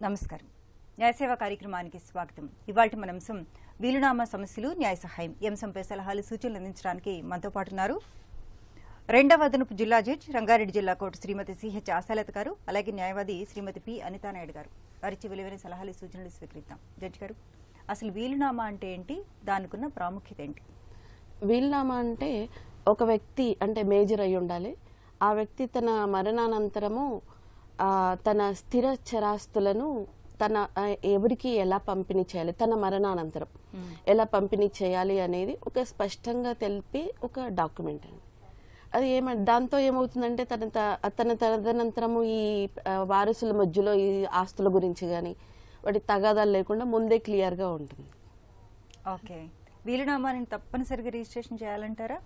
నమస్కారం. న్యాయసేవ కార్యక్రమానికి స్వాగతం. ఇవాల్టి మన అంశం వీలునామా సమస్యలు న్యాయ సహాయం. ఈ అంశంపై సలహాలు సూచనలు అందించడానికి మనతో పాటు ఉన్నారు రెండవ అదనపు జిల్లా జడ్జి రంగారెడ్డి జిల్లా కోర్టు శ్రీమతి సిహెచ్ ఆశాలత గారు, అలాగే న్యాయవాది శ్రీమతి పి అనితానాయుడు గారు. వారిచ్చే విలువైన సలహాలు సూచనలు స్వీకరిద్దాం. జడ్జి గారు, అసలు వీలునామా అంటే ఏంటి, దానికున్న ప్రాముఖ్యత ఏంటి? వీలునామా అంటే ఒక వ్యక్తి అంటే మేజర్ అయి ఉండాలి. ఆ వ్యక్తి తన మరణానంతరము తన స్థిర చరాస్తులను తన ఎవరికి ఎలా పంపిణీ చేయాలి, తన మరణానంతరం ఎలా పంపిణీ చేయాలి అనేది ఒక స్పష్టంగా తెలిపి ఒక డాక్యుమెంట్ అండి. అది దాంతో ఏమవుతుందంటే తన తదనంతరము ఈ వారసుల మధ్యలో ఈ ఆస్తుల గురించి కానీ వాటి తగాదాలు లేకుండా ముందే క్లియర్గా ఉంటుంది. ఓకే, వీలునామాని తప్పనిసరిగా రిజిస్ట్రేషన్ చేయాలంటారా?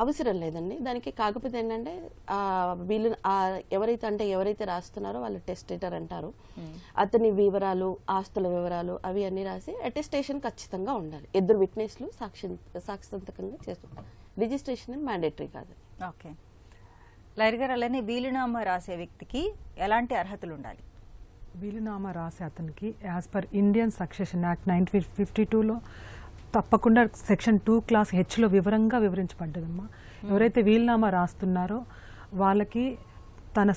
అవసరం లేదండి దానికి. కాకపోతే ఏంటంటే ఎవరైతే రాస్తున్నారో వాళ్ళు టెస్టేటర్ అంటారు. అతని వివరాలు, ఆస్తుల వివరాలు అవి అన్ని రాసి అటెస్టేషన్ ఖచ్చితంగా ఉండాలి. ఇద్దరు విట్నెస్లు సాక్షి సంతకంగా చేస్తుంటారు. రిజిస్ట్రేషన్ మ్యాండేటరీ కాదు. ఓకే, లాయర్ గారు, అలానే వీలునామా రాసే వ్యక్తికి ఎలాంటి అర్హతలు ఉండాలి? వీలునామా రాసే అతనికి as per Indian succession act 1952లో తప్పకుండా సెక్షన్ 2 క్లాస్ హెచ్లో వివరంగా వివరించబడ్డదమ్మా. ఎవరైతే వీలునామా రాస్తున్నారో వాళ్ళకి తన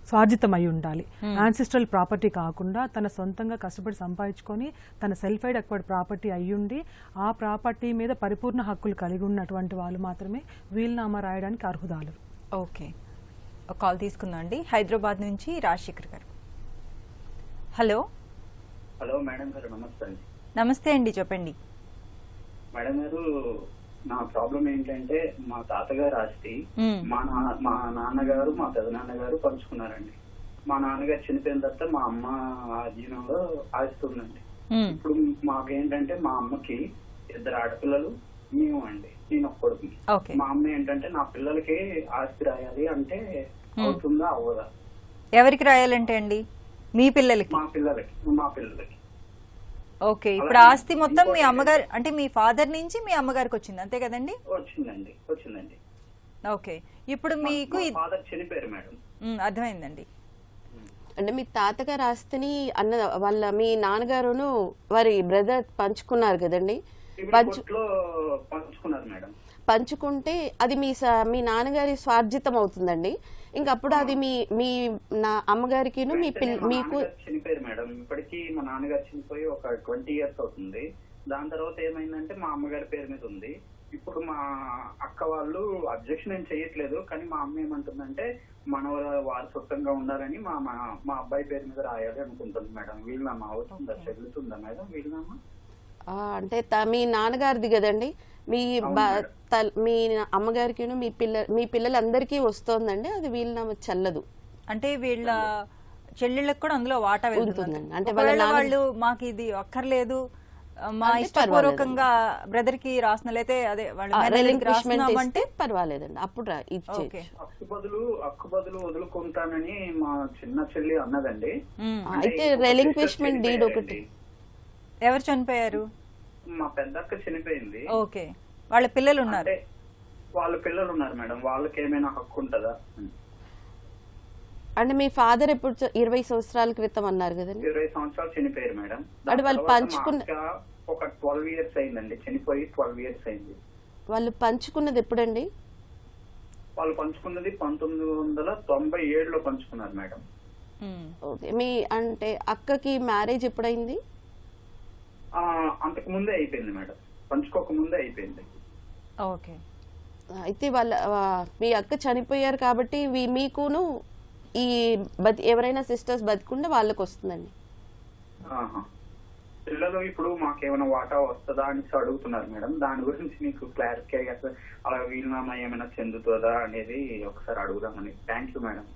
స్వార్జితం అయి ఉండాలి. యాన్సిస్ట్రల్ ప్రాపర్టీ కాకుండా తన సొంతంగా కష్టపడి సంపాదించుకొని తన సెల్ఫ్ ఎయిడ్ అక్వైర్డ్ ప్రాపర్టీ అయ్యుండి ఆ ప్రాపర్టీ మీద పరిపూర్ణ హక్కులు కలిగి ఉన్నటువంటి వాళ్ళు మాత్రమే వీలునామా రాయడానికి అర్హురాలు. ఓకే, ఒక కాల్ తీసుకుందాం అండి. హైదరాబాద్ నుంచి రాజశేఖర్ గారు. హలో. హలో మేడం గారు, నమస్తే. నమస్తే అండి, చెప్పండి. మేడం గారు, నా ప్రాబ్లం ఏంటంటే మా తాతగారు ఆస్తి మా నాన్నగారు మా పెదనాన్నగారు పంచుకున్నారండి. మా నాన్నగారు చనిపోయిన తర్వాత మా అమ్మ ఆధీనంలో ఆస్తి ఉందండి. ఇప్పుడు మాకేంటంటే మా అమ్మకి 2 ఆడపిల్లలు, మేము అండి, నేను ఒక కొడుకు. మా అమ్మ ఏంటంటే నా పిల్లలకి ఆస్తి రాయాలి అంటే అవుతుందా అవ్వదా? ఎవరికి రాయాలంటే అండి? మీ పిల్లలకి? మా పిల్లలకి. ఓకే, ఇప్పుడు ఆస్తి మొత్తం మీ అమ్మగారు అంటే మీ ఫాదర్ నుంచి మీ అమ్మగారికి వచ్చింది, అంతే కదండి? వచ్చిందండి. ఓకే, ఇప్పుడు మీకు ఫాదర్ చనిపోయారు మేడం. అర్థమైందండి. అంటే మీ తాతగారు ఆస్తిని మీ నాన్నగారును వారి బ్రదర్ పంచుకున్నారు కదండి. పంచుకున్నారు మేడం. పంచుకుంటే అది మీ నాన్నగారి స్వార్జితం అవుతుందండి. ఇంకప్పుడు అది మీ అమ్మగారికి మీకు చనిపోయారు మేడం. ఇప్పటికీ మా నాన్నగారు చనిపోయి ఒక 20 years అవుతుంది. దాని తర్వాత ఏమైందంటే మా అమ్మగారి పేరు మీద ఉంది. ఇప్పుడు మా అక్క వాళ్ళు అబ్జెక్షన్ ఏం చేయట్లేదు, కానీ మా అమ్మ ఏమంటుందంటే వారు సొంతంగా ఉండాలని మా అబ్బాయి పేరు మీద రాయాలి అనుకుంటుంది మేడం. వీలునామా అవుతుందా, చెల్లుతుందా మేడం వీలునామా? అంటే మీ నాన్నగారిది కదండి, మీ అమ్మగారికి మీ పిల్లలందరికీ వస్తోందండి. అది వీలునామా చెల్లదు. అంటే వీళ్ళ చెల్లెళ్ళకి కూడా అందులో వాటా వెళ్తుందండి. అంటే వాళ్ళు మాకు ఇది అక్కర్లేదు, మా ఇష్టపూర్వకంగా బ్రదర్ కి రాసినట్లయితే అదే అంటే పర్వాలేదండి, అప్పుడు అక్కు బదులు వదులుకుంటానని మా చిన్న చెల్లి అన్నదండి. అయితే రెలింక్విష్మెంట్ డీడ్ ఒకటి. ఎవరు చనిపోయారు? మా పెద్దక్క చనిపోయింది. ఓకే, వాళ్ళ పిల్లలు ఉన్నారు? వాళ్ళ పిల్లలు ఉన్నారు మేడం. వాళ్ళకి ఏమైనా హక్కు ఉంటుందా? అంటే మీ ఫాదర్ ఎప్పుడు 20 సంవత్సరాల క్రితం అన్నారు కదండి? 20 సంవత్సరాలు చనిపోయారు మేడం. అంటే వాళ్ళు పంచుకున్న ఒక 12 years అయిందండి, చనిపోయి 12 years అయింది. వాళ్ళు పంచుకున్నది ఎప్పుడండి? వాళ్ళు పంచుకున్నది 1997లో పంచుకున్నారు మేడం. ఓకే, మీ అంటే అక్కకి మ్యారేజ్ ఎప్పుడైంది? అంతకు ముందే అయిపోయింది మేడం, పంచుకోక ముందే అయిపోయింది. ఓకే, అయితే మీ అక్క చనిపోయారు కాబట్టి మీకును ఈ ఎవరైనా సిస్టర్స్ బతికుంటే వాళ్ళకి వస్తుందండి. పిల్లలు ఇప్పుడు మాకేమైనా వాటా వస్తుందా అని అడుగుతున్నారు మేడం. దాని గురించి మీకు క్లారిఫై అలా వీలునామా ఏమైనా చెందుతుందా అనేది ఒకసారి అడుగుదామని. Thank you madam.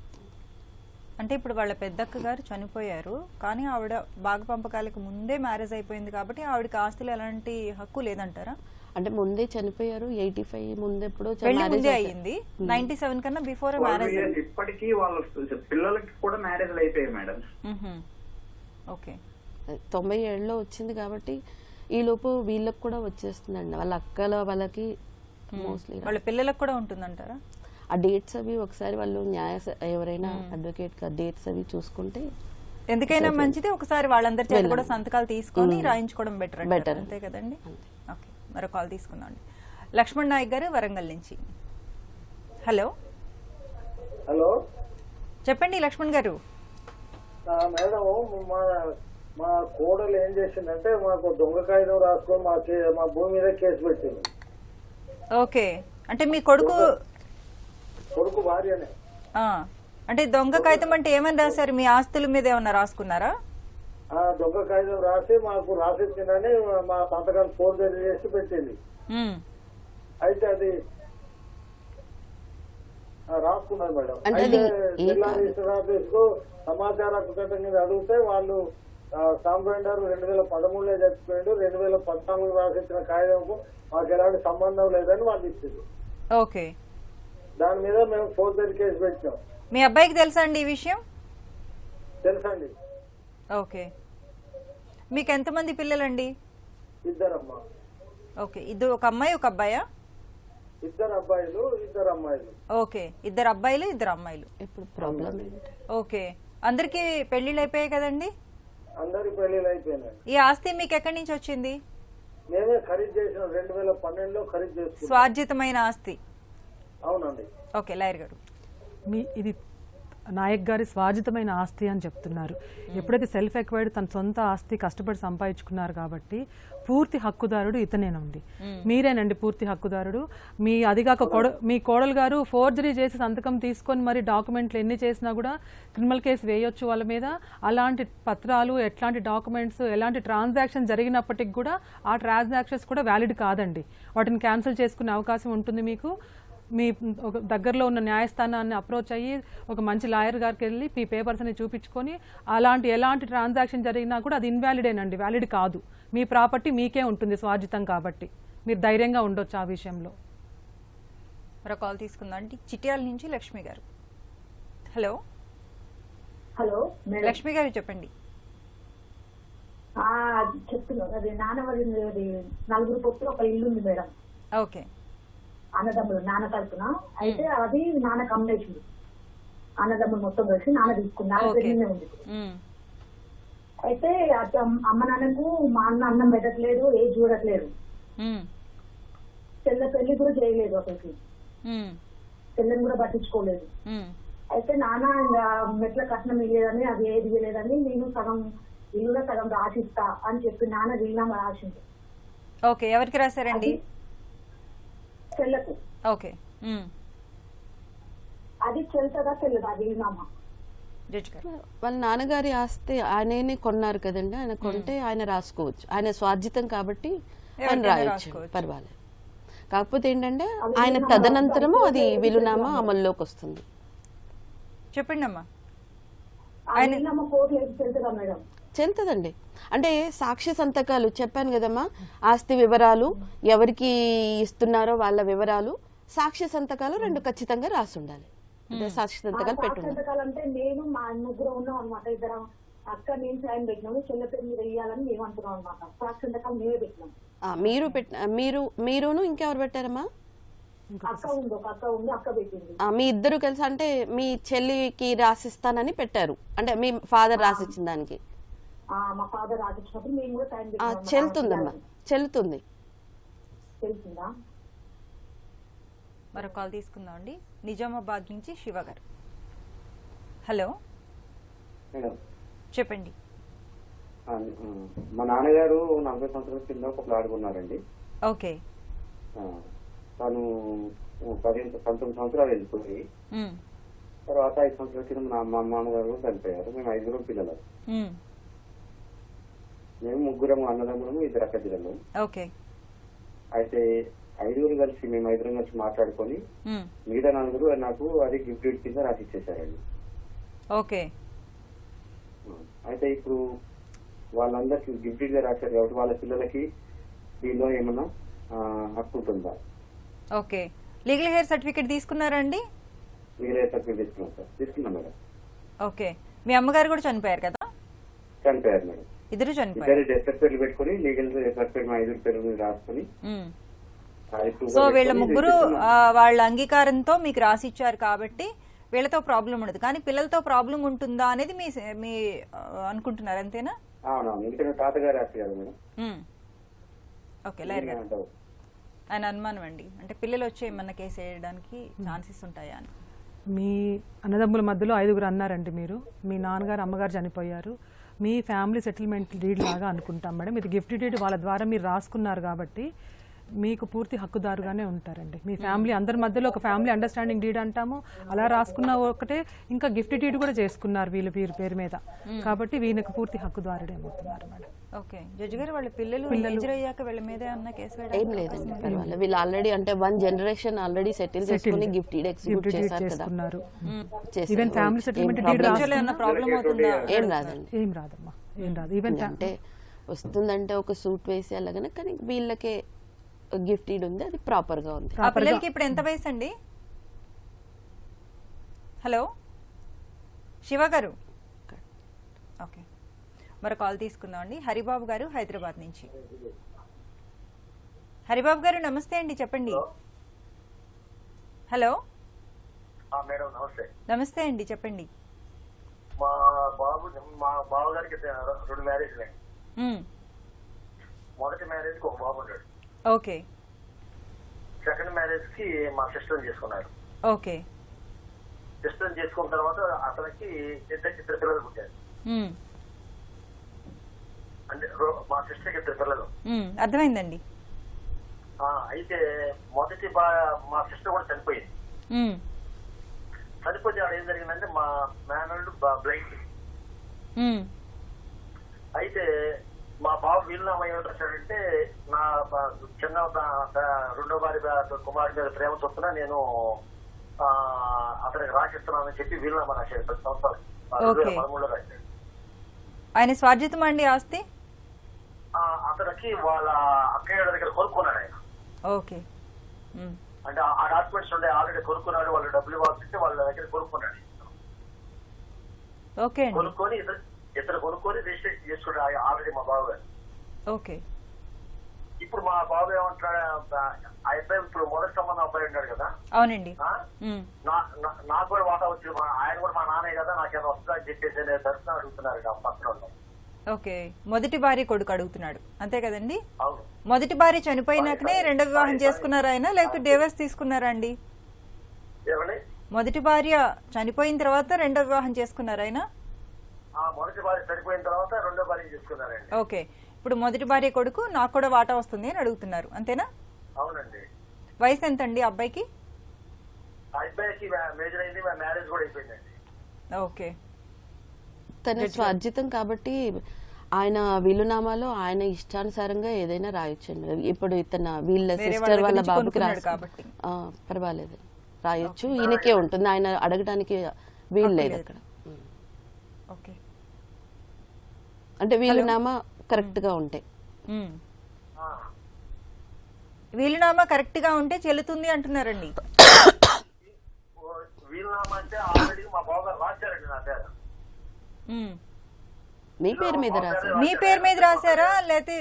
అంటే ఇప్పుడు వాళ్ళ పెద్దక్క గారు చనిపోయారు, కానీ ఆవిడ భాగ పంపకాలకు ముందే మ్యారేజ్ అయిపోయింది కాబట్టి ఆవిడకి ఆస్తులు ఎలాంటి హక్కు లేదంటారా? అంటే ముందే చనిపోయారు, 85 ముందెప్పుడు ముందే అయ్యింది, 97 కన్నా బిఫోర్ మ్యారేజ్. ఇప్పటికీ వాళ్ళ పిల్లలకి కూడా మ్యారేజ్ అయిపోయాయి మేడం. ఓకే, 97లో వచ్చింది కాబట్టి ఈ లోపు వీళ్ళకి కూడా వచ్చేస్తుందండి. వాళ్ళ అక్కల వాళ్ళకి మోస్ట్లీ. వాళ్ళ పిల్లలకు కూడా ఉంటుందంటారా? ఆ డేట్స్ అవి ఒకసారి వాళ్ళు ఎవరైనా అడ్వకేట్ డేట్స్ అవి చూసుకుంటే ఎందుకైనా మంచిది ఒకసారి వాళ్ళందరి చేత కూడా సంతకాలు తీసుకొని రాయించుకోవడం బెటర్ అంతే కదండి. ఓకే, మరో కాల్ తీసుకుందాం. లక్ష్మణ్ నాయక్ గారు వరంగల్ నుంచి. హలో హలో, చెప్పండి లక్ష్మణ్ గారు. మేడం, మా కోడలు ఏం చేసిందంటే మాకు దొంగ కాగితం రాసుకొని మా భూమి మీద కేసు పెట్టింది. ఓకే, అంటే మీ కొడుకు భార్యనే. అంటే దొంగ కాగితం అంటే ఏమని రాశారు? మీ ఆస్తుల మీద ఏమన్నా రాసుకున్నారా? దొంగ కాగితం రాసి మాకు రాసిచ్చిందని మా సంతకాలు ఫోన్ చేసి పెట్టింది. అయితే అది రాసుకున్నారు మేడం. అయితే జిల్లా రిజిస్టర్ ఆఫీస్ కు సమాచార హక్కు మీద అడిగితే వాళ్ళు సాంబేండర్ 2013లో చచ్చిపోయాడు, 2014 రాసిచ్చిన కాగితంకు మాకు ఎలాంటి సంబంధం లేదని వాళ్ళు ఇచ్చింది. ఓకే, దాని మీద మేము ఫోర్జరీ కేసు పెట్టాం. మీ అబ్బాయికి తెలుసా అండి ఈ విషయం? తెలుసండి. ఓకే, మీకు ఎంతమంది పిల్లలండి? ఇద్దరమ్మా. ఓకే, ఇద్దరు, ఒక అమ్మాయి ఒక అబ్బాయా? ఇద్దరు అబ్బాయిలు ఇద్దరు అమ్మాయిలు. ఓకే, ఇద్దరు అబ్బాయిలు ఇద్దరు అమ్మాయిలు. ఇప్పుడు ప్రాబ్లం ఏంటి? ఓకే, అందరికి పెళ్లిళ్ళు అయిపోయాయి కదండి? అందరికి పెళ్లిళ్ళు అయిపోయినాయి. ఈ ఆస్తి మీకు ఎక్కడి నుంచి వచ్చింది? మేమే ఖరీదు చేసిన 2012లో ఖరీదు చేసుకున్నాం. స్వార్జితమైన ఆస్తి? అవునండి. ఓకే, లాయర్ గారు, ఇది నాయక్ గారి స్వార్జితమైన ఆస్తి అని చెప్తున్నారు. ఎప్పుడైతే సెల్ఫ్ ఎక్వైర్డ్ తన సొంత ఆస్తి కష్టపడి సంపాదించుకున్నారు కాబట్టి పూర్తి హక్కుదారుడు ఇతనేనండి, మీరేనండి పూర్తి హక్కుదారుడు. అదిగాక మీ కోడలు గారు ఫోర్జరీ చేసి సంతకం తీసుకొని మరి డాక్యుమెంట్లు ఎన్ని చేసినా కూడా క్రిమినల్ కేసు వేయొచ్చు వాళ్ళ మీద. అలాంటి పత్రాలు, ఎట్లాంటి డాక్యుమెంట్స్, ఎలాంటి ట్రాన్సాక్షన్ జరిగినప్పటికి కూడా ఆ ట్రాన్సాక్షన్స్ కూడా వ్యాలిడ్ కాదండి. వాటిని క్యాన్సిల్ చేసుకునే అవకాశం ఉంటుంది మీకు. మీ ఒక దగ్గరలో ఉన్న న్యాయస్థానాన్ని అప్రోచ్ అయ్యి ఒక మంచి లాయర్ గారికి వెళ్ళి మీ పేపర్స్ అని చూపించుకొని ఎలాంటి ట్రాన్సాక్షన్ జరిగినా కూడా అది ఇన్వాలిడేనండి, వ్యాలిడ్ కాదు. మీ ప్రాపర్టీ మీకే ఉంటుంది స్వార్జితం కాబట్టి మీరు ధైర్యంగా ఉండొచ్చు ఆ విషయంలో. మరో కాల్ తీసుకుందాం అండి. చిట్యాల నుంచి లక్ష్మి గారు. హలో హలో, లక్ష్మి గారు చెప్పండి. చెప్తున్నాను, అది నాన్నవారి 4 పొత్తులు ఒక ఇల్లు ఉంది మేడం. ఓకే, అన్నదమ్ములు నాన్న తరపున. అయితే అది నాన్న కమ్మేసింది. అన్నదమ్ములు మొత్తం కలిసి నాన్న తీసుకున్నారు. ఉంది. అయితే అమ్మ నాన్నకు మా అన్న అన్నం పెట్టట్లేదు, ఏ చూడట్లేదు. పెళ్లి కూడా చేయలేదు, అసలుకి చెల్లెని కూడా పట్టించుకోలేదు. అయితే నాన్న మెట్ల కట్నం ఇవ్వలేదని, అది ఏది ఇవ్వలేదని, నేను సగం ఇల్లులో సగం రాసిస్తా అని చెప్పి నాన్న వీలునామా రాసింది. ఓకే, ఎవరికి రాశారండి? చెల్లకు. ఓకే, అది చెల్లుతుందా చెల్లదా వీలునామా? వాళ్ళ నాన్నగారి ఆస్తి ఆయనే కొన్నారు కదండి, ఆయన కొంటే ఆయన రాసుకోవచ్చు. ఆయన స్వార్జితం కాబట్టి ఆయన రాయొచ్చు, పర్వాలేదు. కాకపోతే ఏంటంటే ఆయన తదనంతరము అది వీలునామా అమల్లోకి వస్తుంది. చెప్పండి అమ్మా. చెల్తుందండి. అంటే సాక్ష్య సంతకాలు చెప్పాను కదమ్మా, ఆస్తి వివరాలు ఎవరికి ఇస్తున్నారో వాళ్ళ వివరాలు, సాక్ష్య సంతకాలు 2 ఖచ్చితంగా రాసి ఉండాలి. సాక్ష్య సంతకాలు పెట్టుకుంటారు. అంటే నేను మా ముగ్గురు ఉన్నాం అనమాట. ఇద్దరు అక్క నేను సాయం పెట్టినాము, చెల్ల పేరు మీద వేయాలని మేము అంటున్నాం అనమాట. సాక్ష్య సంతకాలు మేమే పెట్టినాం. మీరును ఇంకెవరు పెట్టారమ్మా? అక్క ఉంది, ఒక అక్క ఉంది, అక్క పెట్టింది. మీ ఇద్దరు కలిసి అంటే మీ చెల్లికి రాసిస్తానని పెట్టారు, అంటే మీ ఫాదర్ రాసిచ్చిన దానికి. మా ఫాదర్ రాసిచ్చినప్పుడు మేము కూడా సాయం పెట్టినాం. చెల్లుతుందమ్మా, చెల్లుతుంది. తెలుస్తుందా? మరో కాల్ తీసుకుందాం అండి. నిజామాబాద్ నుంచి శివ గారు. హలో, చెప్పండి. మా నాన్నగారు 40 సంవత్సరాల కింద ఒక ప్లాట్ కొన్నారండి. ఓకే, తను 19 సంవత్సరాలు వెళ్ళిపోయి తర్వాత 5 సంవత్సరాల కింద మా మామగారు చనిపోయారు. మేము 5 పిల్లలు. మేము 3 అన్నదమ్ములము, 2 అక్క చెల్లెలు. ఓకే, అయితే 5 కలిసి మేము 5 కలిసి మాట్లాడుకొని మిగతా 4 నాకు అది గిఫ్ట్ కింద రాసి ఇచ్చేసారండి. ఓకే, అయితే ఇప్పుడు వాళ్ళందరికి గిఫ్ట్ గా రాశారు కాబట్టి వాళ్ళ పిల్లలకి దీనిలో ఏమన్నా హక్కు ఉంటుందా? ఓకే, లీగల్ హెయిర్ సర్టిఫికేట్ తీసుకున్నారండి? లీగల్ హెయిర్ సర్టిఫికేట్ తీసుకున్నాం సార్. తీసుకున్నాం మేడం. ఓకే, మీ అమ్మగారు కూడా చనిపోయారు కదా? చనిపోయారు మేడం. ఇద్దరు చనిపోయారు. ఇద్దరు డెత్ సర్టిఫికేట్ పెట్టుకుని లీగల్ సర్టిఫికేట్ మా 5 పేరు రాసుకుని, సో వీళ్ళ 3 వాళ్ళ అంగీకారంతో మీకు రాసిచ్చారు కాబట్టి వీళ్ళతో ప్రాబ్లం ఉండదు, కానీ పిల్లలతో ప్రాబ్లం ఉంటుందా అనేది మీ అనుకుంటున్నారు, అంతేనా? అవునవును, ఎందుకంటే తాతగారు రాశారు మేడం. ఓకే, లాయర్ గారు, ఆయన అనుమానం అండి, అంటే పిల్లలు వచ్చి ఏమన్నా కేసు వేయడానికి ఛాన్సెస్ ఉంటాయా అని. మీ అన్నదమ్ముల మధ్యలో 5గురు అన్నారండి మీరు, మీ నాన్నగారు అమ్మగారు చనిపోయారు, మీ ఫ్యామిలీ సెటిల్మెంట్ డీడ్ లాగా అనుకుంటాం మేడం. ఇది గిఫ్ట్ డీడ్ వాళ్ళ ద్వారా మీరు రాసుకున్నారు కాబట్టి మీకు పూర్తి హక్కుదారుగానే ఉంటారండి. మీ ఫ్యామిలీ అందరి మధ్యలో ఒక ఫ్యామిలీ అండర్స్టాండింగ్ డీడ్ అంటాము, అలా రాసుకున్న ఒకటే, ఇంకా గిఫ్ట్ డీడ్ కూడా చేసుకున్నారు వీళ్ళ పేరు మీద, కాబట్టి వీళ్ళకి పూర్తి హక్కుదారుడే అవుతున్నారు మేడం. ఓకే, జడ్జి గారు, వాళ్ళ పిల్లలు ఏజ్ అయ్యాక వీళ్ళ మీద ఏమన్నా కేసు ఏం లేదండి, పర్వాలేదు. వీళ్ళు ఆల్రెడీ అంటే 1 జనరేషన్ ఆల్రెడీ సెటిల్ చేసుకుని గిఫ్ట్ డీడ్ ఎగ్జిక్యూట్ చేశారు కదా. Even family settlement deed problem అవుతుందా? ఏం రాదండి, ఏం రాదమ్మా, ఏం రాదు. ఈవెన్ అంటే వస్తుందంటే ఒక సూట్ వేసి అలాగనే, కానీ వీళ్ళకే గిఫ్ట్ డీడ్ ఉంది, అది ప్రాపర్ గా ఉంది. ఆ పిల్లలకి ఇప్పుడు ఎంత వయసు అండి? హలో శివ గారు, ఓకే, మరి కాల్ తీసుకుందాం అండి. హరిబాబు గారు హైదరాబాద్ నుంచి. హరిబాబు గారు నమస్తే అండి, చెప్పండి. హలో మేడం నమస్తే. నమస్తే అండి, చెప్పండి. మా బావగారికి 2 మ్యారేజ్. మొదటి మ్యారేజ్ కి ఒక బాబు ఉన్నాడు. ఓకే. సెకండ్ మ్యారేజ్ కి మా సిస్టర్ చేసుకున్నారు. ఓకే. సిస్టర్ చేసుకున్న తర్వాత అతనికి ఇద్దరు పిల్లలు పుట్టారు. అంటే మా సిస్టర్ కి 2 పిల్లలు. అర్థమైందండి. అయితే మొదటి మా సిస్టర్ కూడా చనిపోయింది. చనిపోతే ఆడ ఏం జరిగిందంటే మా మేనల్డ్ బ్లైండ్. అయితే మా బాబు వీలునామా ఏమంటాడంటే, నా చిన్న 2వ భార్య కుమారుడి మీద ప్రేమ చొప్పున నేను అతనికి రాసిస్తున్నానని చెప్పి వీలునామా రాశాడు. 10 సంవత్సరాలు 2013లో రాశాడు. ఆయన స్వార్జితం అండి ఆస్తి? అతనికి వాళ్ళ అక్కయ్య దగ్గర కొనుక్కున్నాడు ఆయన. ఓకే. అంటే ఆ డాక్యుమెంట్స్ ఉండే ఆల్రెడీ కొనుక్కున్నాడు, వాళ్ళు డబ్బులు ఇవ్వాల్సింటే వాళ్ళ దగ్గర కొనుక్కున్నాడు. ఓకే. కొనుక్కొని ఇద్దరు కొనుక్కొని రిజిస్ట్రేషన్ చేసుకున్నాడు ఆల్రెడీ మా బాబు గారు. ఓకే. ఇప్పుడు మా బాబు ఏమంటాడు, ఆ అబ్బాయి ఇప్పుడు మొదటి సంబంధం అబ్బాయి ఉన్నాడు కదా. అవునండి. నాకు కూడా వాటా వచ్చింది, ఆయన కూడా మా నాన్నే కదా, నాకేమైనా వస్తుందా అని చెప్పేసి తరఫున అడుగుతున్నారు పక్కన. ఓకే, మొదటి భార్య కొడుకు అడుగుతున్నాడు, అంతే కదండి? అవును. మొదటి భార్య చనిపోయినాకనే రెండో వివాహం చేసుకున్నారా ఆయన, లేకపోతే డివోర్స్ తీసుకున్నారా అండి? మొదటి భార్య చనిపోయిన తర్వాత రెండో వివాహం చేసుకున్నారా ఆయన? మొదటి భార్య చనిపోయిన తర్వాత రెండో భార్య చేసుకున్నారండి. ఓకే, ఇప్పుడు మొదటి భార్య కొడుకు నాకు కూడా వాటా వస్తుంది అని అడుగుతున్నారు, అంతేనా? అవునండి. వయసు ఎంత అండి అబ్బాయికి? అబ్బాయికి మేజర్ అయింది, మ్యారేజ్ కూడా అయిపోయిందండి. ఓకే. తన స్వార్జితం కాబట్టి ఆయన వీలునామాలో ఆయన ఇష్టానుసారంగా ఏదైనా రాయొచ్చండి. ఇప్పుడు వీళ్ళ సిస్టర్ వాళ్ళ బాబుకి కాబట్టి పర్వాలేదు, రాయొచ్చు. ఈయనకే ఉంటుంది, ఆయన అడగడానికి వీలు లేదు అక్కడ. ఓకే, అంటే వీలునామా కరెక్ట్ గా ఉంటాయి. వీలునామా కరెక్ట్ గా ఉంటే చెల్లుతుంది అంటున్నారండి. వీలునామా అంటే ఆల్రెడీ మా బాబు రాశారండి నా పేరు. మీ పేరు మీద రాశారు? మీ పేరు మీద రాశారా, లేకపోతే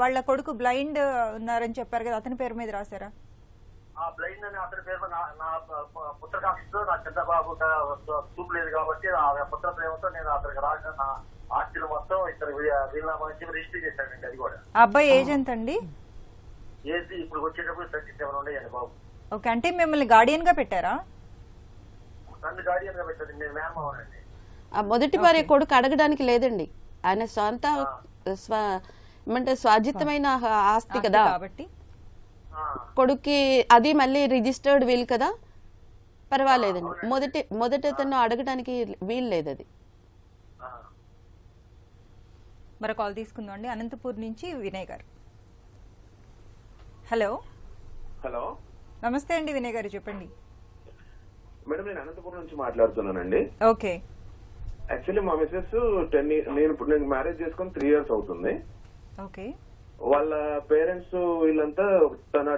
వాళ్ళ కొడుకు బ్లైండ్ ఉన్నారని చెప్పారు కదా, అతని పేరు మీద రాశారా? ఆ బ్లైండ్ అని అతని పేరు నా పుత్రకాక్షతో నా చిన్న బాబు చూపు లేదు కాబట్టి ఆ పుత్ర ప్రేమతో నేను అతనికి రాసిన నా ఆస్తిని మొత్తం ఇతర వీలునామా నుంచి రిజిస్టర్ చేశానండి. అది కూడా. ఆ అబ్బాయి ఏజ్ ఎంత అండి? ఏజ్ ఇప్పుడు వచ్చేటప్పుడు 37 ఉండేయండి బాబు. ఓకే, అంటే మిమ్మల్ని గార్డియన్ గా పెట్టారా? నన్ను గార్డియన్ గా పెట్టండి, నేను మేనమావనండి. ఆ మొదటి భార్య కొడుకు అడగడానికి లేదండి, ఆయన సొంత ఏమంటే స్వార్జితమైన ఆస్తి కదా కాబట్టి కొడుక్కి, అది మళ్ళీ రిజిస్టర్డ్ వీల్ కదా, పర్వాలేదండి. మొదటి తను అడగడానికి వీలు లేదు అది. మరో కాల్ తీసుకుందాం అండి. అనంతపూర్ నుంచి వినయ్ గారు. హలో. హలో, నమస్తే అండి వినయ్ గారు, చెప్పండి. మేడం నేను అనంతపురం నుంచి మాట్లాడుతున్నానండి. ఓకే. యాక్చువల్లీ మా మిసెస్ నేను మ్యారేజ్ చేసుకుని 3 years అవుతుంది. ఓకే. వాళ్ళ పేరెంట్స్ వీళ్ళంతా తన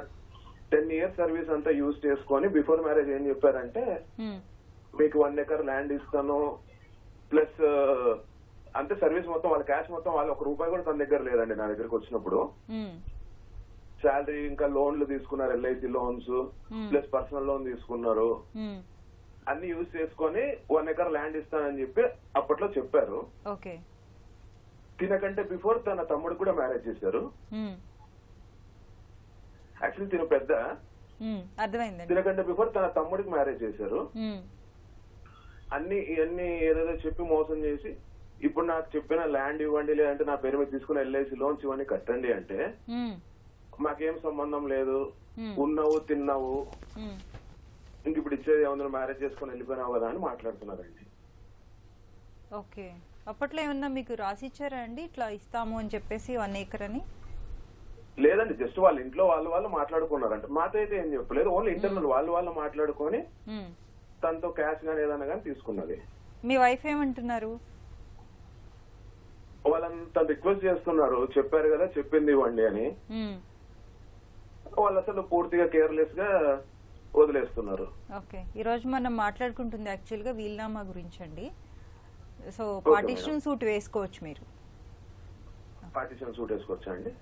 10 years సర్వీస్ అంతా యూజ్ చేసుకొని బిఫోర్ మ్యారేజ్ ఏం చెప్పారంటే, మీకు 1 acre ల్యాండ్ ఇస్తాను, ప్లస్ అంటే సర్వీస్ మొత్తం వాళ్ళ క్యాష్ మొత్తం వాళ్ళు 1 రూపాయి కూడా తన దగ్గర లేదండి. నా దగ్గరకు వచ్చినప్పుడు శాలరీ ఇంకా లోన్లు తీసుకున్నారు, LIC loans plus personal loan తీసుకున్నారు. అన్ని యూజ్ చేసుకొని 1 ఎకర్ ల్యాండ్ ఇస్తానని చెప్పి అప్పట్లో చెప్పారు. ఓకే. తినకంటే బిఫోర్ తన తమ్ముడు కూడా మ్యారేజ్ చేశారు. యాక్చువల్లీ తిన పెద్ద, అర్థమైందండి. తినకంటే బిఫోర్ తన తమ్ముడికి మ్యారేజ్ చేశారు. ఇవన్నీ ఏదేదో చెప్పి మోసం చేసి ఇప్పుడు నాకు చెప్పిన ల్యాండ్ ఇవ్వండి, లేదంటే నా పేరు మీద తీసుకుని ఎల్ఐసి లోన్స్ ఇవ్వండి కట్టండి అంటే మాకేం సంబంధం లేదు, ఉన్నావు తిన్నావు, ఇంక ఇప్పుడు ఇచ్చేది ఏమన్నా మ్యారేజ్ చేసుకుని వెళ్ళిపోయినావు కదా అని మాట్లాడుతున్నారండి. ఓకే. అప్పట్లో ఏమన్నా మీకు రాసిచ్చారా అండి ఇట్లా ఇస్తాము అని చెప్పేసి 1 acre అని? లేదండి, జస్ట్ వాళ్ళ ఇంట్లో వాళ్ళు మాట్లాడుకున్నారంట. మాతో అయితే ఏం చెప్పలేదు, ఓన్లీ ఇంటర్నల్ వాళ్ళు మాట్లాడుకొని తనతో క్యాష్ గానీ ఏదైనా కానీ తీసుకున్నది. మీ వైఫ్ ఏమంటున్నారు? వాళ్ళంతా రిక్వెస్ట్ చేస్తున్నారు, చెప్పారు కదా చెప్పింది ఇవ్వండి అని. వాళ్ళు అసలు పూర్తిగా కేర్లెస్ గా వదిలేస్తున్నారు. ఓకే. ఈ రోజు మనం మాట్లాడుకుంటుంది యాక్చువల్ గా వీలునామా గురించి అండి. సో పార్టిషన్ సూట్ వేసుకోవచ్చు మీరు. పార్టిషన్ సూట్ వేసుకోవచ్చా అండి?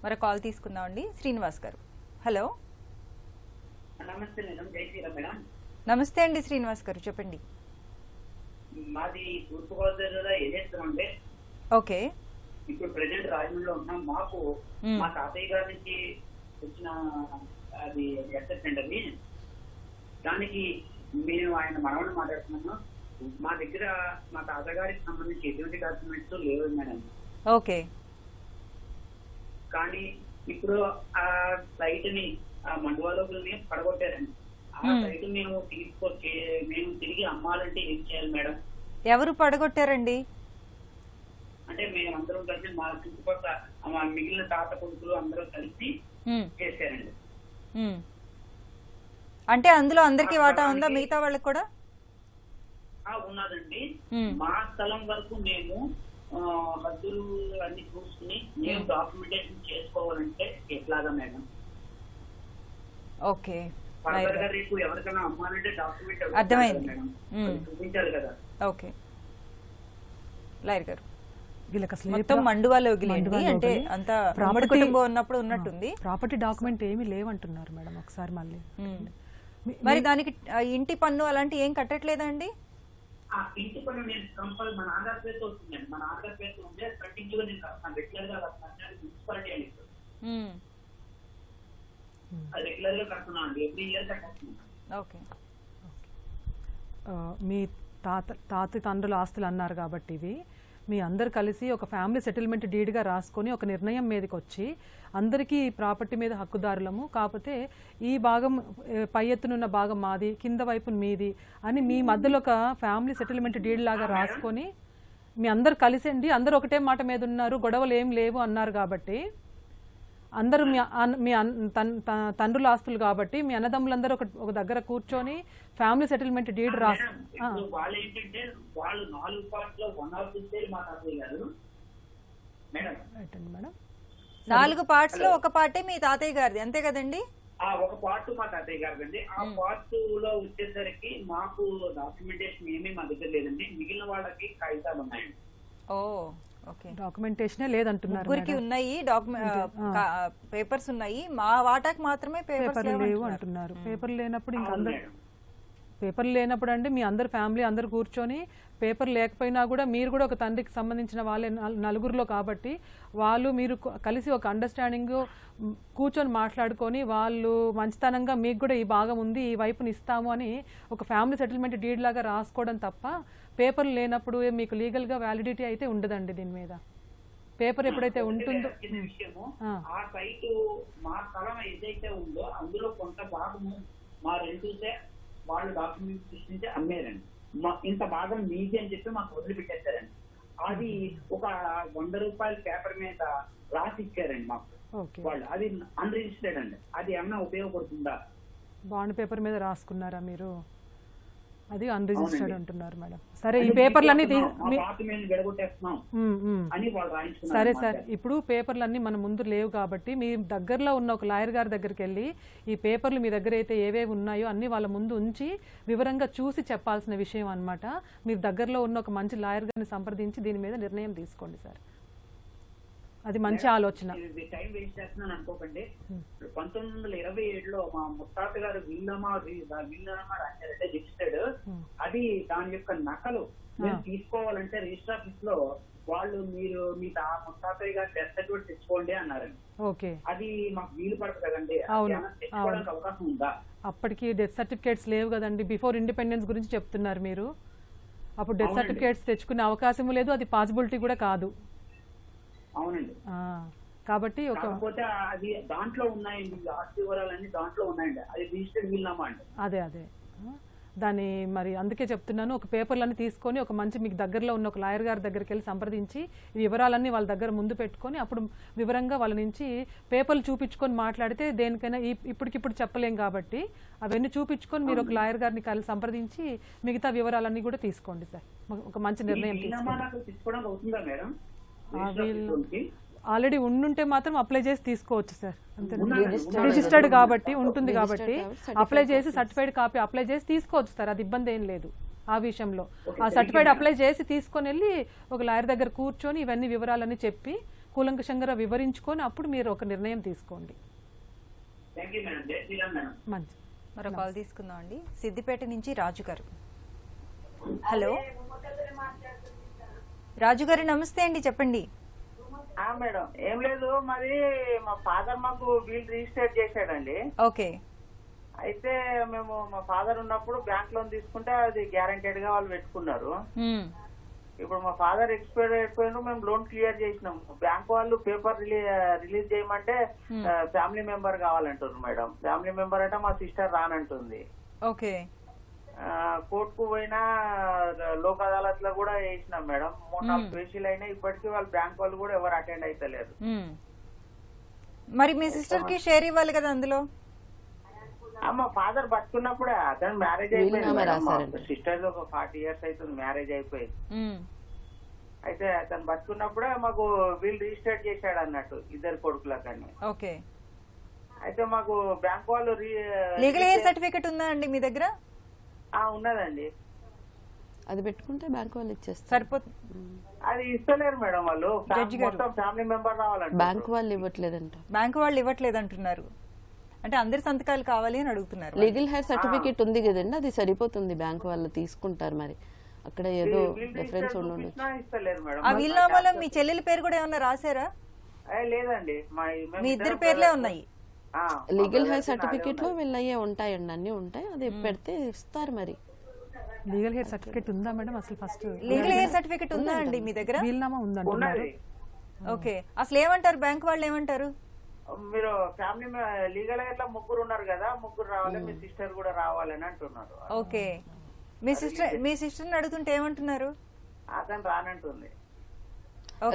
మరి కాల్ తీసుకుందాం అండి. శ్రీనివాస్ గారు, హలో. నమస్తే మేడం, జై శ్రీరామ్ మేడం. నమస్తే అండి శ్రీనివాస్ గారు, చెప్పండి. మాది తూర్పుగోదావరిలో ఏం చేస్తామంటే, ఓకే, ఇప్పుడు ప్రెసెంట్ రాజమండ్రిలో ఉన్నాం. మాకు మా తాతయ్య గారి నుంచి వచ్చిన అది అసెట్మెంట్ అది, దానికి మేము ఆయన మనవడు మాట్లాడుతున్నాము. మా దగ్గర మా తాతగారికి సంబంధించి ఎటువంటి డాక్యుమెంట్స్ లేవు మేడం. ఓకే. కానీ ఇప్పుడు ఆ సైట్ ని ఆ మండువాలోకి పడగొట్టారండి. ఆ సైట్ మేము తిరిగి అమ్మాలంటే ఏం చేయాలి మేడం? ఎవరు పడగొట్టారండి? అంటే మేము అందరం కలిసి మా చుట్టుపక్కల మిగిలిన తాత కొడుకులు అందరూ కలిసి చేశారండి. అంటే అందులో అందరికి వాటా ఉందా మిగతా వాళ్ళకి కూడా? ఉన్నదండి. మా స్థలం వరకు మేము హద్దులు అన్ని చూసుకుని మేము డాక్యుమెంటేషన్ చేసుకోవాలంటే ఎట్లాగా మేడం? ఓకే, రేపు ఎవరికైనా అమ్మాలంటే డాక్యుమెంట్ అర్థమైంది మేడం, చూపించాలి కదా. ఓకే, లాయర్ గారు మొత్తం మండువాలో అంటే అంత ఉమ్మడి కుటుంబం ఉన్నప్పుడు ఉన్నట్టుంది. ప్రాపర్టీ డాక్యుమెంట్ ఏమీ లేవంటున్నారు మేడం. ఒకసారి మళ్ళీ మరి దానికి ఇంటి పన్ను అలాంటి ఏం కట్టట్లేదా అండి? ఇంటి పన్ను నేను కంపల్ మా నాన్నగారి పేరుతో వస్తుందండి. మా నాన్నగారి పేరుతో ఉంటే కంటిన్యూగా నేను కడతాను, రెగ్యులర్ గా కడతాను. మున్సిపాలిటీ అని రెగ్యులర్ గా కడుతున్నాను అండి, ఎవ్రీ ఇయర్ కట్టేస్తున్నాను. ఓకే. మీ తాత తండ్రుల ఆస్తులు అన్నారు కాబట్టి ఇవి మీ అందరు కలిసి ఒక ఫ్యామిలీ సెటిల్మెంట్ డీడ్గా రాసుకొని ఒక నిర్ణయం మీదకి వచ్చి అందరికీ ప్రాపర్టీ మీద హక్కుదారులము, కాకపోతే ఈ భాగం పై ఎత్తునున్న భాగం మాది, కింద వైపు మీది అని మీ మధ్యలో ఒక ఫ్యామిలీ సెటిల్మెంట్ డీడ్ లాగా రాసుకొని మీ అందరు కలిసండి, అందరు ఒకటే మాట మీద ఉన్నారు, గొడవలు ఏం లేవు అన్నారు కాబట్టి అందరూ మీ తండ్రుల ఆస్తులు కాబట్టి మీ అన్నదమ్ములందరూ ఒక దగ్గర కూర్చొని ఫ్యామిలీ సెటిల్మెంట్ డీడ్ రాసి వాళ్ళు ఏంటంటే వాళ్ళు 4 పార్ట్స్ 1 ఆఫ్ మా తాతయ్య గారు మేడం 4 పార్ట్స్ లో ఒక పార్టే మీ తాతయ్య గారిది, అంతే కదండి? ఒక పార్ట్ మా తాతయ్య గారిదండి. ఆ పార్ట్ లో వచ్చేసరికి మాకు డాక్యుమెంటేషన్ ఏమీ మా దగ్గర లేదండి. మిగిలిన వాళ్ళకి కాగితాలు ఉన్నాయండి. ఓ ఓకే. డాక్యుమెంటేషనే లేదంటున్నారు. ముగ్గురికి ఉన్నాయి పేపర్స్ ఉన్నాయి, మా వాటాకి మాత్రమే పేపర్ లేవు అంటున్నారు. పేపర్ లేనప్పుడు ఇంకా అందరు పేపర్లు లేనప్పుడు అండి మీ అందరు ఫ్యామిలీ అందరు కూర్చొని పేపర్ లేకపోయినా కూడా మీరు కూడా ఒక తండ్రికి సంబంధించిన వాళ్ళే నలుగురిలో కాబట్టి వాళ్ళు మీరు కలిసి ఒక అండర్స్టాండింగ్ కూర్చొని మాట్లాడుకొని వాళ్ళు మంచితనంగా మీకు కూడా ఈ భాగం ఉంది ఈ వైపుని ఇస్తాము అని ఒక ఫ్యామిలీ సెటిల్మెంట్ డీడ్ లాగా రాసుకోవడం తప్ప పేపర్లు లేనప్పుడు మీకు లీగల్ గా వ్యాలిడిటీ అయితే ఉండదండి. దీని మీద పేపర్ ఎప్పుడైతే ఉంటుందో ఆ సైట్ మా స్థలం ఏదైతే ఉందో అందులో కొంత భాగము మా రెండుతే వాళ్ళు డాక్యుమెంట్ సృష్టించి అమ్మేరండి. ఇంత భాగం మీది అని చెప్పి మాకు వదిలిపెట్టేశారండి. అది ఒక 100 రూపాయల పేపర్ మీద రాసి ఇచ్చారండి మాకు వాళ్ళు. అది అన్రిజిస్టర్డ్ అండి. అది ఏమన్నా ఉపయోగపడుతుందా? బాండ్ పేపర్ మీద రాసుకున్నారా మీరు? అది అన్రిజిస్టర్డ్ అంటున్నారు మేడం. సరే ఈ పేపర్లన్నీ సరే సార్, ఇప్పుడు పేపర్లన్నీ మన ముందు లేవు కాబట్టి మీ దగ్గరలో ఉన్న ఒక లాయర్ గారి దగ్గరికి వెళ్ళి ఈ పేపర్లు మీ దగ్గర అయితే ఏవేవి ఉన్నాయో అన్ని వాళ్ళ ముందు ఉంచి వివరంగా చూసి చెప్పాల్సిన విషయం అన్నమాట. మీరు దగ్గరలో ఉన్న ఒక మంచి లాయర్ గారిని సంప్రదించి దీని మీద నిర్ణయం తీసుకోండి సార్. అది మంచి ఆలోచన. టైం వేస్ట్ చేస్తున్నాను అనుకోకండి. 1927లో మా ముత్తాత గారు వీళ్ళమ్మ రాశారంటే రిజిస్టర్డ్, అది దాని యొక్క నకలు మీరు తీసుకోవాలంటే రిజిస్టర్ ఆఫీస్ లో వాళ్ళు మీరు మీ ముత్తాతయ్య గారు డెత్ సర్టిఫికేట్ తెచ్చుకోండి అన్నారండి. ఓకే, అది మాకు వీలు పడదు కదండి, తెచ్చుకోవడానికి అవకాశం ఉందా? అప్పటికి డెత్ సర్టిఫికేట్స్ లేవు కదండి, బిఫోర్ ఇండిపెండెన్స్ గురించి చెప్తున్నారు మీరు. అప్పుడు డెత్ సర్టిఫికేట్స్ తెచ్చుకునే అవకాశం లేదు, అది పాసిబిలిటీ కూడా కాదు. అవునండి. కాబట్టి కాకపోతే అది దాంట్లో ఉన్నాయండి, ఆస్తి వివరాలన్నీ దాంట్లో ఉన్నాయండి, అది రిజిస్టర్డ్ వీలునామా అండి. అదే దాన్ని మరి అందుకే చెప్తున్నాను, ఒక పేపర్లన్నీ తీసుకొని ఒక మంచి మీకు దగ్గరలో ఉన్న ఒక లాయర్ గారి దగ్గరికి వెళ్ళి సంప్రదించి ఈ వివరాలన్నీ వాళ్ళ దగ్గర ముందు పెట్టుకొని అప్పుడు వివరంగా వాళ్ళ నుంచి పేపర్లు చూపించుకొని మాట్లాడితే దేనికైనా ఇప్పటికిప్పుడు చెప్పలేం కాబట్టి అవన్నీ చూపించుకొని మీరు ఒక లాయర్ గారిని కలిసి సంప్రదించి మిగతా వివరాలన్నీ కూడా తీసుకోండి సార్. ఒక మంచి నిర్ణయం తీసుకోండి. ఆల్రెడీ ఉండుంటే మాత్రం అప్లై చేసి తీసుకోవచ్చు సార్, అంతే. రిజిస్టర్డ్ కాబట్టి ఉంటుంది కాబట్టి అప్లై చేసి సర్టిఫైడ్ కాపీ అప్లై చేసి తీసుకోవచ్చు సార్, అది ఇబ్బంది ఏం లేదు ఆ విషయంలో. ఆ సర్టిఫైడ్ అప్లై చేసి తీసుకొని వెళ్ళి ఒక లాయర్ దగ్గర కూర్చొని ఇవన్నీ వివరాలన్నీ చెప్పి కూలంకషంగా వివరించుకొని అప్పుడు మీరు ఒక నిర్ణయం తీసుకోండి. మంచి మరో కాల్ తీసుకుందాం అండి. సిద్దిపేట నుంచి రాజు గారు. హలో రాజు గారు, నమస్తే అండి, చెప్పండి. మేడం, ఏం లేదు, మరి మా ఫాదర్ మాకు వీల్ రిజిస్టర్ చేశాడండి. ఓకే. అయితే మేము మా ఫాదర్ ఉన్నప్పుడు బ్యాంక్ లోన్ తీసుకుంటే అది గ్యారంటెడ్ గా వాళ్ళు పెట్టుకున్నారు. ఇప్పుడు మా ఫాదర్ ఎక్స్పైర్ అయిపోయిన మేము లోన్ క్లియర్ చేసినాం. బ్యాంక్ వాళ్ళు పేపర్ రిలీజ్ చేయమంటే ఫ్యామిలీ మెంబర్ కావాలంటున్నారు మేడం. ఫ్యామిలీ మెంబర్ అంటే మా సిస్టర్ రానంటుంది. ఓకే. కోర్టుకు పోయినా లోక్ అదాలత్ లో కూడా వేసినాం మేడం. 3-4 పేజీలు అయినా ఇప్పటికీ వాళ్ళు బ్యాంక్ వాళ్ళు కూడా ఎవరు అటెండ్ అయితలేరు. మరి మీ సిస్టర్ కి షేర్ ఇవ్వాలి కదా అందులో? మా ఫాదర్ బతుకున్నప్పుడే అతను మ్యారేజ్ అయిపోయింది. సిస్టర్ ఒక 40 years అవుతుంది మ్యారేజ్ అయిపోయింది. అయితే అతను బతుకున్నప్పుడే మాకు వీల్ రిజిస్టర్ చేశాడు అన్నట్టు ఇద్దరు కొడుకులకని. ఓకే. అయితే మాకు బ్యాంక్ వాళ్ళు లీగల్ ఎయిర్ సర్టిఫికేట్ ఉందా అండి మీ దగ్గర? ఉన్నదండి. అది పెట్టుకుంటే బ్యాంక్ వాళ్ళు ఇచ్చేస్తారు, సరిపోతుంది. అది ఇస్తలేరు మేడం, వాళ్ళు ఫ్యామిలీ మెంబర్ రావాలంటే బ్యాంక్ వాళ్ళు ఇవ్వట్లేదంట. బ్యాంక్ వాళ్ళు ఇవ్వట్లేదు అంటున్నారు, అంటే అందరి సంతకాలు కావాలి అని అడుగుతున్నారు. లీగల్ హెయిర్ సర్టిఫికేట్ ఉంది కదండి, అది సరిపోతుంది, బ్యాంక్ వాళ్ళు తీసుకుంటారు. మరి అక్కడ ఏదో డిఫరెన్స్ ఉండొచ్చు. ఆ వీలునామాలో మీ చెల్లెలి పేరు కూడా ఏమన్నా రాశారా? లేదండి, మీ ఇద్దరు పేర్లే ఉన్నాయి. లీగల్ హెయిర్ సర్టిఫికేట్ లో వీళ్ళయ్యే ఉంటాయండి, అన్ని ఉంటాయి, అది పెడితే ఇస్తారు. మరి లీగల్ హెయిర్ సర్టిఫికేట్ ఉందా మేడం? అసలు ఫస్ట్ లీగల్ హెయిర్ సర్టిఫికేట్ ఉందా అండి మీ దగ్గర? వీలునామా ఉందంటున్నారు. ఓకే. అసలు ఏమంటారు బ్యాంక్ వాళ్ళు, ఏమంటారు? మీరు ఫ్యామిలీ లీగల్ హెయిర్ లో 3 ఉన్నారు కదా, 3 రావాలి, మీ సిస్టర్ కూడా రావాలని అంటున్నారు. ఓకే. మీ సిస్టర్ అడుగుతుంటే ఏమంటున్నారు? అతను రానంటుంది.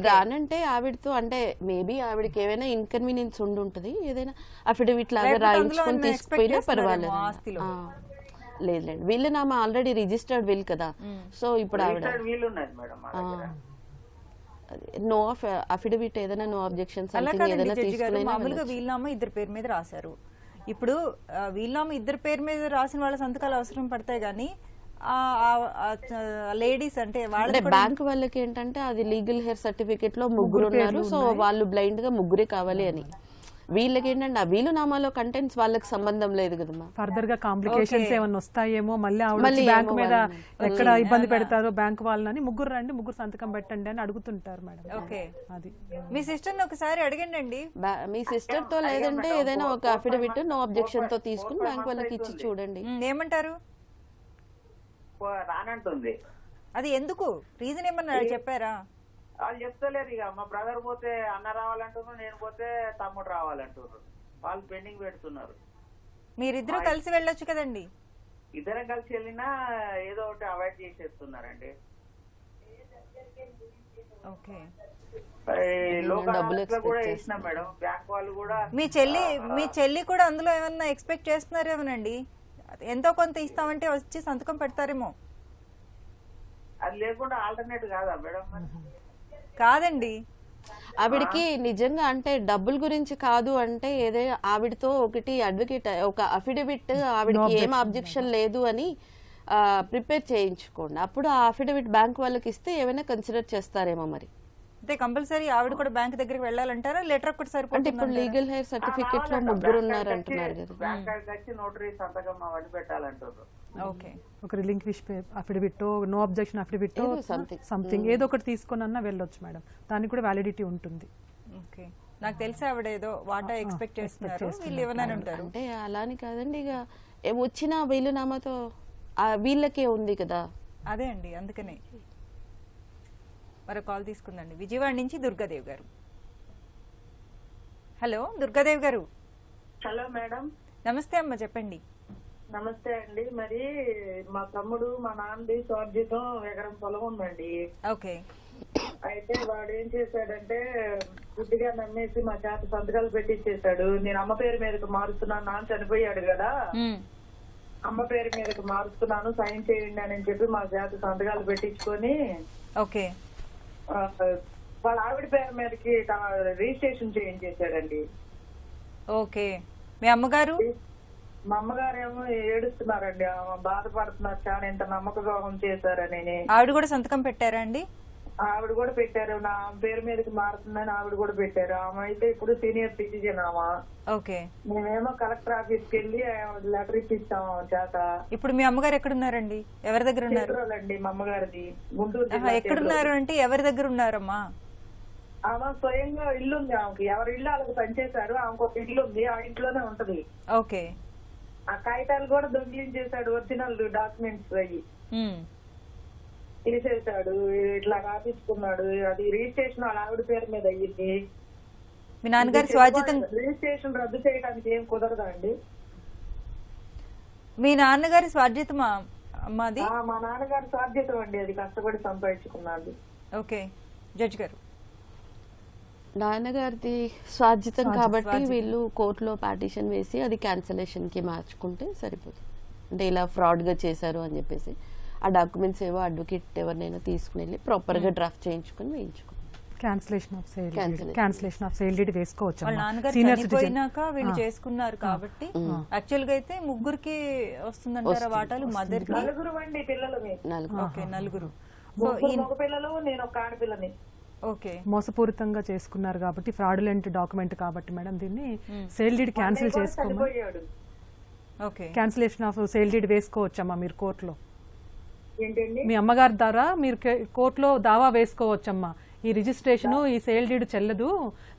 రానంటే ఆవిడతో అంటే మేబీ ఆవిడకి ఏమైనా ఇన్కన్వీనియన్స్ ఉండుంటది, ఏదైనా అఫిడవిట్ లాగా రాయించుకొని తీసుకుపోయినా పర్వాలేదు. లేదులేండి, వీళ్ళనామా ఆల్రెడీ రిజిస్టర్డ్ విల్ కదా, సో ఇప్పుడు ఆవిడ నో అఫిడవిట్ ఏదైనా నో అబ్జెక్షన్స్ ఏదైనా తీసుకుని మామూలుగా వీలునామా ఇద్దరు పేరు మీద రాశారు. ఇప్పుడు వీలునామా ఇద్దరు పేరు మీద రాసిన వాళ్ళ సంతకాలు అవసరం పడతాయి కానీ లేడీస్ అంటే బ్యాంక్ వాళ్ళకి ఏంటంటే అది లీగల్ హెయిర్ సర్టిఫికేట్ లో 3 ఉన్నారు, సో వాళ్ళు బ్లైండ్ గా 3 కావాలి అని. వీళ్ళకి ఏంటంటే ఆ వీలునామాలో కంటెంట్స్ వాళ్ళకి సంబంధం లేదు కదమ్మా. ఫర్దర్ గా కాంప్లికేషన్స్ ఏమైనా వస్తాయేమో, మళ్ళీ బ్యాంక్ మీద ఎక్కడ ఇబ్బంది పెడతారో బ్యాంక్ వాళ్ళని 3 రండి 3 సంతకం పెట్టండి అని అడుగుతుంటారు మేడం. ఓకే. అది మీ సిస్టర్ ఒకసారి అడగండి. మీ సిస్టర్ తో లేదంటే ఏదైనా ఒక అఫిడవిట్ నో అబ్జెక్షన్ తో తీసుకుని బ్యాంక్ వాళ్ళకి ఇచ్చి చూడండి. ఏమంటారు? రానంటుంది. అది ఎందుకు? రీజన్ ఏమన్నా చెప్పారా? వాళ్ళు చెప్తలేరు. ఇక మా బ్రదర్ పోతే అన్న రావాలంటున్నారు, నేను పోతే తమ్ముడు రావాలంటున్నారు. వాళ్ళు పెండింగ్ పెడుతున్నారు. మీరిద్దరూ కలిసి వెళ్ళొచ్చు కదండి. ఇద్దరం కలిసి వెళ్ళినా ఏదో ఒకటి అవాయిడ్ చేసేస్తున్నారండి. ఓకే. కూడా వేసినాం మేడం, బ్యాంక్ వాళ్ళు కూడా. మీ చెల్లి కూడా అందులో ఏమన్నా ఎక్స్పెక్ట్ చేస్తున్నారేమోనండి, ఎంతో కొంత ఇస్తామంటే వచ్చి సంతకం పెడతారేమో. అది లేకుండా ఆల్టర్నేట్ కాదా మేడం? కాదండి, ఆవిడకి నిజంగా అంటే డబ్బుల గురించి కాదు అంటే ఏదైనా ఆవిడతో ఒకటి అడ్వకేట్ ఒక అఫిడవిట్ ఆవిడకి ఏం అబ్జెక్షన్ లేదు అని ప్రిపేర్ చేయించుకోండి. అప్పుడు ఆ అఫిడవిట్ బ్యాంక్ వాళ్ళకి ఇస్తే ఏమైనా కన్సిడర్ చేస్తారేమో మరి. అంటే కంపల్సరీ ఆవిడ కూడా బ్యాంక్ దగ్గరికి వెళ్ళాలంటారా, లెటర్ ఒక్కటి అంటే సరిపోతుంది ఇప్పుడు లీగల్ హెయిర్ సర్టిఫికేట్ లో ముగ్గురు ఉన్నారు అంటున్నారు కదా. బ్యాంక్ కాడికి వచ్చి నోటరీ సంతకం అవన్నీ పెట్టాలంటారు. ఓకే, ఒక relinquish affidavit, no objection affidavit, ఏదో something. సంథింగ్ ఏదో ఒకటి తీసుకొని అన్నా వెళ్ళొచ్చు మేడం, దానికి కూడా వ్యాలిడిటీ ఉంటుంది. ఓకే. నాకు తెలిసి ఆవిడ ఏదో వాటా ఎక్స్పెక్ట్ చేస్తున్నారు, వీళ్ళు ఇవ్వనని ఉంటారు. అంటే అలాని కాదండి, ఇక వచ్చిన వీలునామాతో వీళ్ళకే ఉంది కదా. అదే అండి, అందుకనే. మరో కాల్ తీసుకుందండి, విజయవాడ నుంచి దుర్గాదేవి గారు. హలో దుర్గాదేవి గారు. Hello madam. నమస్తే అమ్మ, చెప్పండి. నమస్తే అండి. మరి మా తమ్ముడు మా నాన్నది స్వార్జితం ఎకరం పొలం ఉందండి. ఓకే. అయితే వాడు ఏం చేశాడంటే గుడ్డిగా నమ్మేసి మా చేత సంతకాలు పెట్టించేశాడు. నేను అమ్మ పేరు మీదకి మారుస్తున్నాను, నాన్న చనిపోయాడు కదా, అమ్మ పేరు మీదకి మారుస్తున్నాను సైన్ చేయండి అని చెప్పి మా చేత సంతకాలు పెట్టించుకొని ఓకే వాళ్ళ ఆవిడ పేరు మీదకి రిజిస్ట్రేషన్ చేయించేశాడండి. ఓకే. మీ అమ్మగారు? మా అమ్మగారు ఏమో ఏడుస్తున్నారండి, బాధపడుతున్నారు చాలా, ఇంత నమ్మక ద్రోహం చేశారని. ఆవిడ కూడా సంతకం పెట్టారా అండి? ఆవిడ కూడా పెట్టారు, నా పేరు మీదకి మారుతుందని ఆవిడ కూడా పెట్టారు. ఆమె అయితే ఇప్పుడు సీనియర్ సిటిజన్ ఆమె. ఓకే. మేమేమో కలెక్టర్ ఆఫీస్ కి వెళ్ళి లెటర్ ఇప్పిస్తాం చేత. ఇప్పుడు మీ అమ్మగారు ఎక్కడున్నారండి, ఎవరి దగ్గర ఉన్నారు? అండి మా అమ్మగారిది గుంటూరు. ఎక్కడున్నారు అంటే ఎవరి దగ్గర ఉన్నారమ్మా? ఆమె స్వయంగా ఇల్లు ఉంది ఆమెకి, ఎవరి ఇల్లు వాళ్ళకి పనిచేశారు, ఆమెకు ఒక ఇల్లు ఉంది, ఆ ఇంట్లోనే ఉంటది. ఓకే. ఆ కాగితాలు కూడా దొంగిలించేశాడు, ఒరిజినల్ డాక్యుమెంట్స్ అయ్యి తీసేశాడు, ఇట్లా రాపించుకున్నాడు. అది రిజిస్ట్రేషన్ వాళ్ళ ఆవిడ పేరు మీద అయ్యింది. మీ నాన్నగారి స్వాజితం రిజిస్ట్రేషన్ రద్దు చేయడానికి ఏం కుదరదా అండి? మీ నాన్నగారి స్వార్జితమా అమ్మాది? మా నాన్నగారి స్వార్జితం అండి, అది కష్టపడి సంపాదించుకున్నాడు. ఓకే జడ్జి గారు. నాన్నగారిది స్వార్జితం కాబట్టి వీళ్ళు కోర్టులో పార్టీషన్ వేసి అది క్యాన్సలేషన్ కి మార్చుకుంటే సరిపోతుంది. అంటే ఇలా ఫ్రాడ్ గా చేశారు అని చెప్పేసి ఆ డాక్యుమెంట్స్ ఏవో అడ్వకేట్ ఎవరినైనా తీసుకుని వెళ్ళి ప్రాపర్ గా డ్రాఫ్ట్ చేయించుకుని వేయించుకోండి. క్యాన్సిలేషన్ ఆఫ్ సేల్ డీడ్ వేసుకోవచ్చు. వాళ్ళ నాన్నగారు చనిపోయినాక వీళ్ళు చేసుకున్నారు కాబట్టి యాక్చువల్ గా అయితే ముగ్గురికి వస్తుందంటారా వాటాలు? మదర్ కి నలుగురు అండి పిల్లలు. ఓకే, నలుగురు. మగ పిల్లలు, నేను ఒక ఆడపిల్లని. ఓకే. మోసపూరితంగా చేసుకున్నారు కాబట్టి ఫ్రాడులెంట్ డాక్యుమెంట్ కాబట్టి మేడం దీన్ని సేల్ డీడ్ క్యాన్సిల్ చేసుకోమని, okay, cancellation of sale deed వేసుకోవచ్చమ్మా మీరు కోర్టులో. ఏంటండి? మీ అమ్మగారి ద్వారా మీరు కోర్టులో దావా వేసుకోవచ్చమ్మా, ఈ రిజిస్ట్రేషన్ ఈ సేల్ డీడ్ చెల్లదు,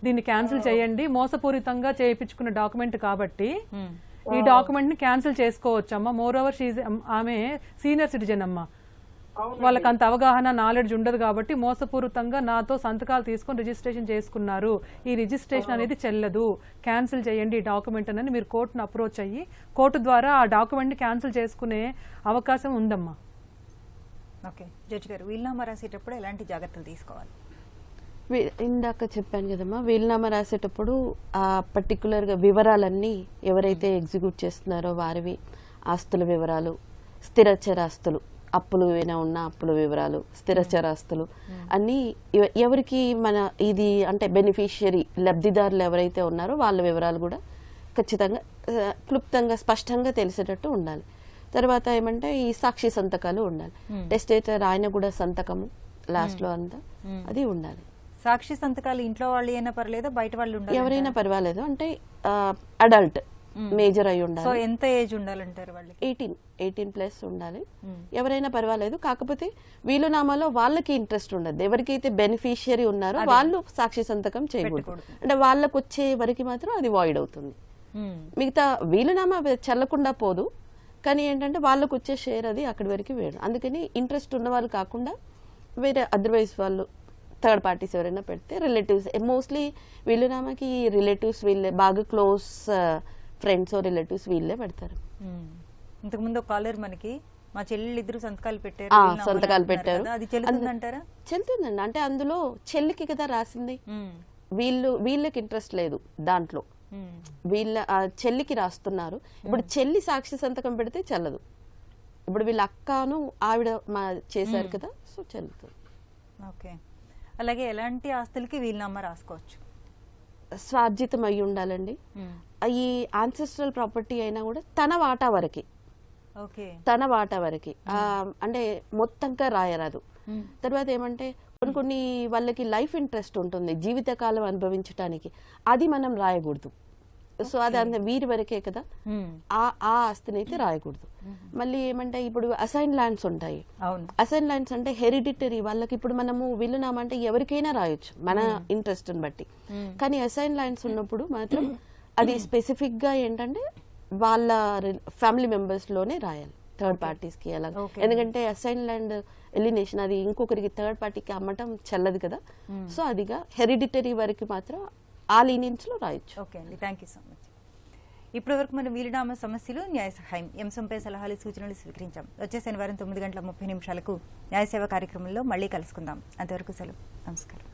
దీన్ని క్యాన్సిల్ చేయండి, మోసపూరితంగా చేయించుకున్న డాక్యుమెంట్ కాబట్టి ఈ డాక్యుమెంట్ ని క్యాన్సిల్ చేసుకోవచ్చమ్మా. మోర్ ఓవర్ ఆమె సీనియర్ సిటిజన్ అమ్మా, వాళ్ళకి అంత అవగాహన నాలెడ్జ్ ఉండదు కాబట్టి మోసపూరితంగా నాతో సంతకాలు తీసుకొని రిజిస్ట్రేషన్ చేసుకున్నారు, ఈ రిజిస్ట్రేషన్ అనేది చెల్లదు, క్యాన్సిల్ చేయండి ఈ డాక్యుమెంట్ అని మీరు కోర్టును అప్రోచ్ అయ్యి కోర్టు ద్వారా ఆ డాక్యుమెంట్ ని క్యాన్సిల్ చేసుకునే అవకాశం ఉందమ్మా. ఓకే జడ్జి గారు, వీలునామా రాసేటప్పుడు ఎలాంటి జాగ్రత్తలు తీసుకోవాలి? ఇందాక చెప్పాను కదమ్మా, వీలునామా రాసేటప్పుడు ఆ పర్టికులర్ గా వివరాలన్నీ ఎవరైతే ఎగ్జిక్యూట్ చేస్తున్నారో వారివి, ఆస్తుల వివరాలు, స్థిరచరాస్తులు, అప్పులు ఏమైనా ఉన్న అప్పుల వివరాలు, స్థిరచరాస్తులు అన్ని ఎవరికి మన ఇది అంటే బెనిఫిషియరీ లబ్ధిదారులు ఎవరైతే ఉన్నారో వాళ్ళ వివరాలు కూడా ఖచ్చితంగా క్లుప్తంగా స్పష్టంగా తెలిసేటట్టు ఉండాలి. తర్వాత ఏమంటే ఈ సాక్షి సంతకాలు ఉండాలి, టెస్టేటర్ ఆయన కూడా సంతకము లాస్ట్ లో అంతా అది ఉండాలి. సాక్షి సంతకాలు ఇంట్లో వాళ్ళు అయినా పర్లేదా, బయట వాళ్ళు ఉండాలి? ఎవరైనా పర్వాలేదు, అంటే అడల్ట్ మేజర్ అయి ఉండాలి. సో ఎంత ఏజ్ ఉండాలంటారు వాళ్ళకి? 18+ ఉండాలి. ఎవరైనా పర్వాలేదు, కాకపోతే వీలునామాలో వాళ్ళకి ఇంట్రెస్ట్ ఉండదు, ఎవరికైతే బెనిఫిషియరీ ఉన్నారో వాళ్ళు సాక్షి సంతకం చేయకూడదు, అంటే వాళ్ళకు వచ్చే వరకు మాత్రం అది వాయిడ్ అవుతుంది. మిగతా వీలునామా చల్లకుండా పోదు, కానీ ఏంటంటే వాళ్ళకు వచ్చే షేర్ అది అక్కడి వరకు వేరు. అందుకని ఇంట్రెస్ట్ ఉన్న వాళ్ళు కాకుండా వేరే అదర్వైజ్ వాళ్ళు థర్డ్ పార్టీస్ ఎవరైనా పెడితే రిలేటివ్స్, మోస్ట్లీ వీలునామాకి రిలేటివ్స్ వీళ్ళే, బాగా క్లోజ్ ఫ్రెండ్స్ రిలేటివ్స్ వీళ్ళే పెడతారు. ఇంతకుముందు ఒక కాలర్ మనకి మా చెల్లెళ్ళు ఇద్దరు సంతకాలు పెట్టారు, అది చెల్లుతుందంటారా? చెల్లుతుందండి, అంటే అందులో చెల్లికి కదా రాసింది, వీళ్ళకి ఇంట్రెస్ట్ లేదు దాంట్లో, వీళ్ళ చెల్లికి రాస్తున్నారు. ఇప్పుడు చెల్లి సాక్షి సంతకం పెడితే చెల్లదు, ఇప్పుడు వీళ్ళ అక్కను ఆవిడ చేశారు కదా, సో చెల్లుతుంది. ఓకే. అలాగే ఎలాంటి ఆస్తులకి వీలునామా రాసుకోవచ్చు? స్వార్జితం అయి ఉండాలండి, ఈ ఆన్సెస్ట్రల్ ప్రాపర్టీ అయినా కూడా తన వాటా వరకే, తన వాటా వరకు అంటే మొత్తంగా రాయరాదు. తర్వాత ఏమంటే కొన్ని వాళ్ళకి లైఫ్ ఇంట్రెస్ట్ ఉంటుంది జీవితకాలం అనుభవించడానికి, అది మనం రాయకూడదు. సో అది అంత వీరి వరకే కదా, ఆ ఆస్తిని అయితే రాయకూడదు. మళ్ళీ ఏమంటే ఇప్పుడు అసైన్ ల్యాండ్స్ ఉంటాయి. అసైన్ ల్యాండ్స్ అంటే హెరిడిటరీ వాళ్ళకి, ఇప్పుడు మనము విల్లునామా అంటే ఎవరికైనా రాయొచ్చు మన ఇంట్రెస్ట్ బట్టి. కానీ అసైన్ ల్యాండ్స్ ఉన్నప్పుడు మాత్రం అది స్పెసిఫిక్ గా ఏంటంటే వాళ్ళ ఫ్యామిలీ మెంబర్స్ లోనే రాయాలి, థర్డ్ పార్టీస్ కి అలా. ఎందుకంటే అసైన్ ల్యాండ్ ఎలినేషన్ అది ఇంకొకరికి థర్డ్ పార్టీకి అమ్మటం చెల్లదు కదా. సో అదిగా హెరిడిటరీ వరకు మాత్రం ఆ లీనియన్స్ లో రాయొచ్చు. ఓకే అండి, థ్యాంక్ యూ సో మచ్. ఇప్పటి వరకు మనం వీలునామా సమస్యలు, న్యాయ సహాయం అంశంపై సలహాలు సూచనలు స్వీకరించాం. వచ్చే శనివారం 9:30 న్యాయ సేవ కార్యక్రమంలో మళ్ళీ కలుసుకుందాం. అంతవరకు సెలవు, నమస్కారం.